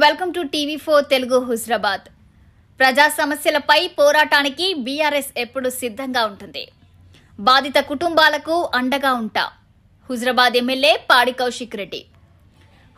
Welcome to టీవీ4 తెలుగు హుజరాబాద్. ప్రజా సమస్యలపై పోరాటానికి బీఆర్ఎస్ ఎప్పుడు సిద్ధంగా ఉంటుంది. బాధిత కుటుంబాలకు అండగా ఉంటా. హుజరాబాద్ ఎమ్మెల్యే పాడి కౌశిక్ రెడ్డి.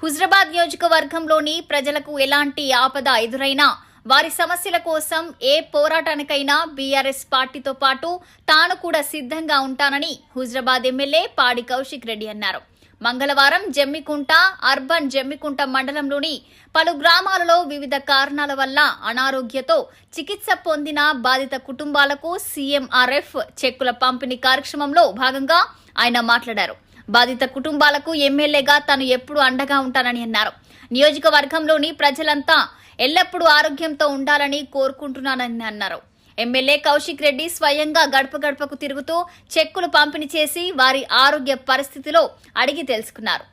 హుజరాబాద్ నియోజకవర్గంలోని ప్రజలకు ఎలాంటి ఆపద ఎదురైనా వారి సమస్యల కోసం ఏ పోరాటానికైనా బీఆర్ఎస్ పార్టీతో పాటు తాను కూడా సిద్ధంగా ఉంటానని హుజరాబాద్ ఎమ్మెల్యే పాడి కౌశిక్ రెడ్డి అన్నారు. మంగళవారం జమ్మికుంట అర్బన్ జమ్మికుంట మండలంలోని పలు గ్రామాలలో వివిధ కారణాల వల్ల అనారోగ్యంతో చికిత్స పొందిన బాధిత కుటుంబాలకు సీఎంఆర్ఎఫ్ చెక్కుల పంపిణీ కార్యక్రమంలో భాగంగా ఆయన మాట్లాడారు. బాధిత కుటుంబాలకు ఎమ్మెల్యేగా తాను ఎప్పుడూ అండగా ఉంటానని అన్నారు. నియోజకవర్గంలోని ప్రజలంతా ఎల్లప్పుడూ ఆరోగ్యంతో ఉండాలని కోరుకుంటున్నానని అన్నారు. ఎమ్మెల్యే కౌశిక్ రెడ్డి స్వయంగా గడప గడపకు తిరుగుతూ చెక్కులు పంపిణీ చేసి వారి ఆరోగ్య పరిస్థితిలో అడిగి తెలుసుకున్నారు.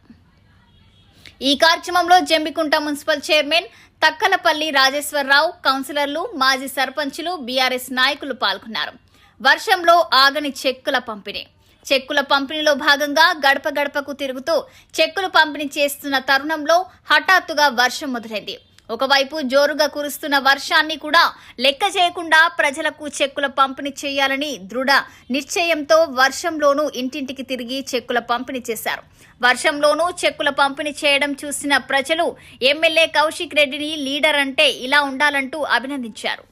ఈ కార్యక్రమంలో జంబికుంట మున్సిపల్ చైర్మన్ తక్కలపల్లి రాజేశ్వరరావు, కౌన్సిలర్లు, మాజీ సర్పంచులు, బీఆర్ఎస్ నాయకులు పాల్గొన్నారు. వర్షంలో ఆగని చెక్కుల పంపిణీలో భాగంగా గడప గడపకు తిరుగుతూ చెక్కులు పంపిణీ చేస్తున్న తరుణంలో హఠాత్తుగా వర్షం మొదలైంది. ఒకవైపు జోరుగా కురుస్తున్న వర్షాన్ని కూడా లెక్క చేయకుండా ప్రజలకు చెక్కుల పంపిణీ చేయాలని దృఢ నిశ్చయంతో వర్షంలోనూ ఇంటింటికి తిరిగి చెక్కుల పంపిణీ చేశారు. వర్షంలోనూ చెక్కుల పంపిణీ చేయడం చూసిన ప్రజలు ఎమ్మెల్యే కౌశిక్ రెడ్డిని లీడర్ అంటే ఇలా ఉండాలంటూ అభినందించారు.